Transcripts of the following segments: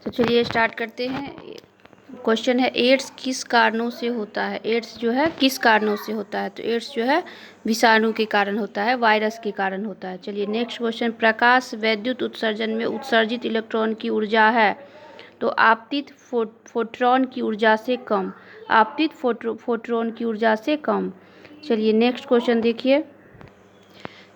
तो चलिए स्टार्ट करते हैं। क्वेश्चन है एड्स किस कारणों से होता है। एड्स जो है किस कारणों से होता है, तो एड्स जो है विषाणु के कारण होता है, वायरस के कारण होता है। चलिए नेक्स्ट क्वेश्चन, प्रकाश वैद्युत उत्सर्जन में उत्सर्जित इलेक्ट्रॉन की ऊर्जा है तो आपतित फोटोन की ऊर्जा से कम, आपतित फोटोन की ऊर्जा से कम। चलिए नेक्स्ट क्वेश्चन देखिए।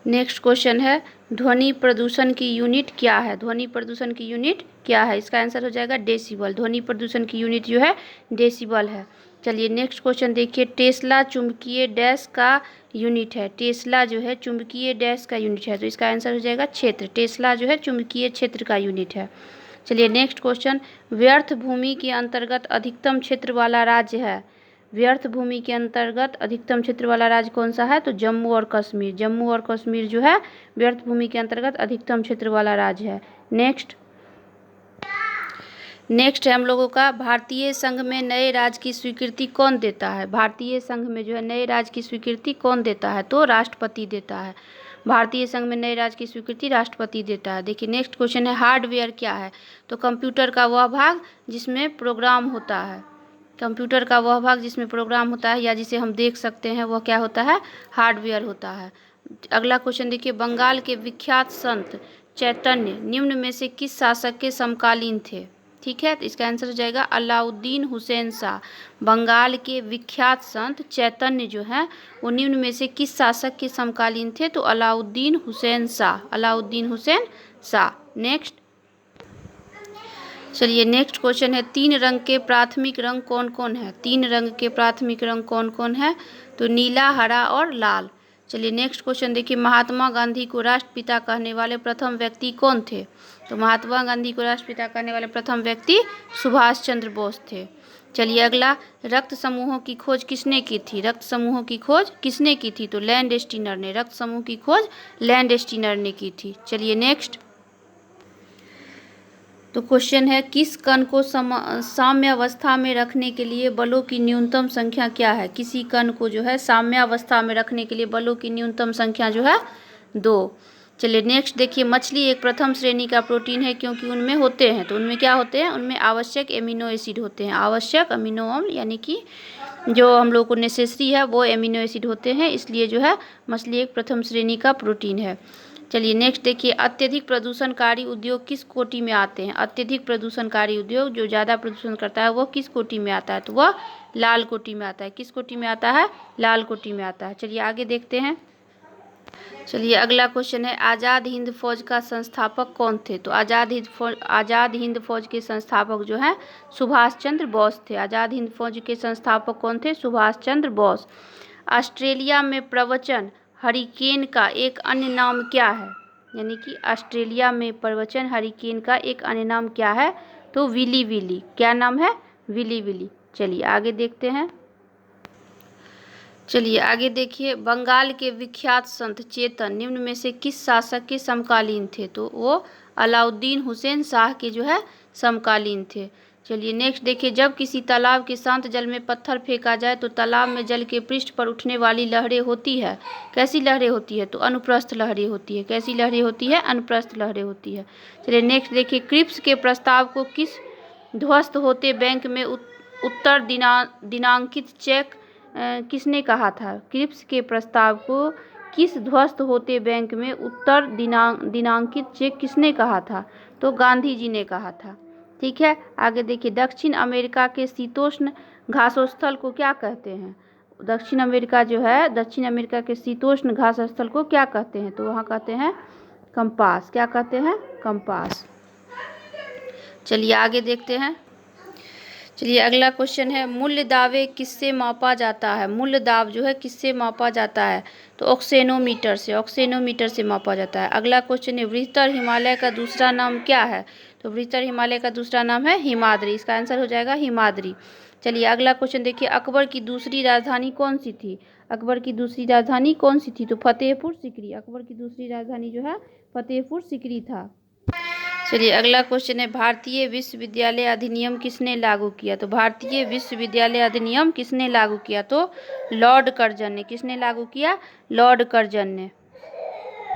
नेक्स्ट क्वेश्चन है ध्वनि प्रदूषण की यूनिट क्या है। ध्वनि प्रदूषण की यूनिट क्या है, इसका आंसर हो जाएगा डेसिबल। ध्वनि प्रदूषण की यूनिट जो है डेसिबल है। चलिए नेक्स्ट क्वेश्चन देखिए, टेस्ला चुंबकीय डैश का यूनिट है। टेस्ला जो है चुंबकीय डैश का यूनिट है, तो इसका आंसर हो जाएगा क्षेत्र। टेस्ला जो है चुंबकीय क्षेत्र का यूनिट है। चलिए नेक्स्ट क्वेश्चन, व्यर्थ भूमि के अंतर्गत अधिकतम क्षेत्र वाला राज्य है। व्यर्थ भूमि के अंतर्गत अधिकतम क्षेत्र वाला राज्य कौन सा है, तो जम्मू और कश्मीर। जम्मू और कश्मीर जो है व्यर्थ भूमि के अंतर्गत अधिकतम क्षेत्र वाला राज्य है। नेक्स्ट है हम लोगों का, भारतीय संघ में नए राज्य की स्वीकृति कौन देता है। भारतीय संघ में जो है नए राज्य की स्वीकृति कौन देता है, तो राष्ट्रपति देता है। भारतीय संघ में नए राज्य की स्वीकृति राष्ट्रपति देता है। देखिए नेक्स्ट क्वेश्चन है, हार्डवेयर क्या है, तो कंप्यूटर का वह भाग जिसमें प्रोग्राम होता है। कंप्यूटर का वह भाग जिसमें प्रोग्राम होता है या जिसे हम देख सकते हैं वह क्या होता है, हार्डवेयर होता है। अगला क्वेश्चन देखिए, बंगाल के विख्यात संत चैतन्य निम्न में से किस शासक के समकालीन थे। ठीक है, तो इसका आंसर हो जाएगा अलाउद्दीन हुसैन शाह। बंगाल के विख्यात संत चैतन्य जो है वो निम्न में से किस शासक के समकालीन थे, तो अलाउद्दीन हुसैन शाह। अलाउद्दीन हुसैन शाह। नेक्स्ट चलिए नेक्स्ट क्वेश्चन है, तीन रंग के प्राथमिक रंग कौन कौन है। तीन रंग के प्राथमिक रंग कौन कौन है, तो नीला, हरा और लाल। चलिए नेक्स्ट क्वेश्चन देखिए, महात्मा गांधी को राष्ट्रपिता कहने वाले प्रथम व्यक्ति कौन थे, तो महात्मा गांधी को राष्ट्रपिता कहने वाले प्रथम व्यक्ति सुभाष चंद्र बोस थे। चलिए अगला, रक्त समूहों की खोज किसने की थी। रक्त समूहों की खोज किसने की थी, तो लैंडस्टीनर ने। रक्त समूह की खोज लैंडस्टीनर ने की थी। चलिए नेक्स्ट, तो क्वेश्चन है, किस कण को साम्यावस्था में रखने के लिए बलों की न्यूनतम संख्या क्या है। किसी कण को जो है साम्यावस्था में रखने के लिए बलों की न्यूनतम संख्या जो है 2। चलिए नेक्स्ट देखिए, मछली एक प्रथम श्रेणी का प्रोटीन है क्योंकि उनमें होते हैं, तो उनमें क्या होते हैं, उनमें आवश्यक एमिनो एसिड होते हैं। आवश्यक अमीनो अम्ल यानी कि जो हम लोग को नेसेसरी है वो एमिनो एसिड होते हैं, इसलिए जो है मछली एक प्रथम श्रेणी का प्रोटीन है। चलिए नेक्स्ट देखिए, अत्यधिक प्रदूषणकारी उद्योग किस कोटि में आते हैं। अत्यधिक प्रदूषणकारी उद्योग जो ज़्यादा प्रदूषण करता है वो किस कोटि में आता है, तो वह लाल कोटि में आता है। किस कोटि में आता है, लाल कोटि में आता है। चलिए आगे देखते हैं। चलिए अगला क्वेश्चन है, आज़ाद हिंद फौज का संस्थापक कौन थे, तो आज़ाद हिंद फौज के संस्थापक जो है सुभाष चंद्र बोस थे। आज़ाद हिंद फौज के संस्थापक कौन थे, सुभाष चंद्र बोस। ऑस्ट्रेलिया में प्रवचन हरिकेन का एक अन्य नाम क्या है, यानी कि ऑस्ट्रेलिया में प्रवचन हरिकेन का एक अन्य नाम क्या है, तो विली विली। क्या नाम है, विली विली। चलिए आगे देखते हैं। चलिए आगे देखिए, बंगाल के विख्यात संत चेतन निम्न में से किस शासक के समकालीन थे, तो वो अलाउद्दीन हुसैन शाह के जो है समकालीन थे। चलिए नेक्स्ट देखिए, जब किसी तालाब के शांत जल में पत्थर फेंका जाए तो तालाब में जल के पृष्ठ पर उठने वाली लहरें होती है, कैसी लहरें होती है, तो अनुप्रस्थ लहरें होती है। कैसी लहरें होती है, अनुप्रस्थ लहरें होती है। चलिए नेक्स्ट देखिए, क्रिप्स के प्रस्ताव को किस ध्वस्त होते बैंक में उत्तर दिनांकित चेक किसने कहा था। क्रिप्स के प्रस्ताव को किस ध्वस्त होते बैंक में उत्तर दिनांकित चेक किसने कहा था, तो गांधी जी ने कहा था। ठीक है, आगे देखिए, दक्षिण अमेरिका के शीतोष्ण घासस्थल को क्या कहते हैं। दक्षिण अमेरिका के शीतोष्ण घासस्थल को क्या कहते हैं, तो वहाँ कहते हैं कंपास। क्या कहते हैं, कंपास। चलिए आगे देखते हैं। चलिए अगला क्वेश्चन है, मूल्य दावे किससे मापा जाता है। मूल्य दाव जो है किससे मापा जाता है, तो ऑक्सेनोमीटर से। ऑक्सेनोमीटर से मापा जाता है। अगला क्वेश्चन है, बृहत्तर हिमालय का दूसरा नाम क्या है, तो बृहत्तर हिमालय का दूसरा नाम है हिमाद्री। इसका आंसर हो जाएगा हिमाद्री। चलिए अगला क्वेश्चन देखिए, अकबर की दूसरी राजधानी कौन सी थी। अकबर की दूसरी राजधानी कौन सी थी, तो फतेहपुर सीकरी। अकबर की दूसरी राजधानी जो है फतेहपुर सीकरी था। चलिए अगला क्वेश्चन है, भारतीय विश्वविद्यालय अधिनियम किसने लागू किया, तो भारतीय विश्वविद्यालय अधिनियम किसने लागू किया, तो लॉर्ड कर्जन ने। किसने लागू किया, लॉर्ड कर्जन ने।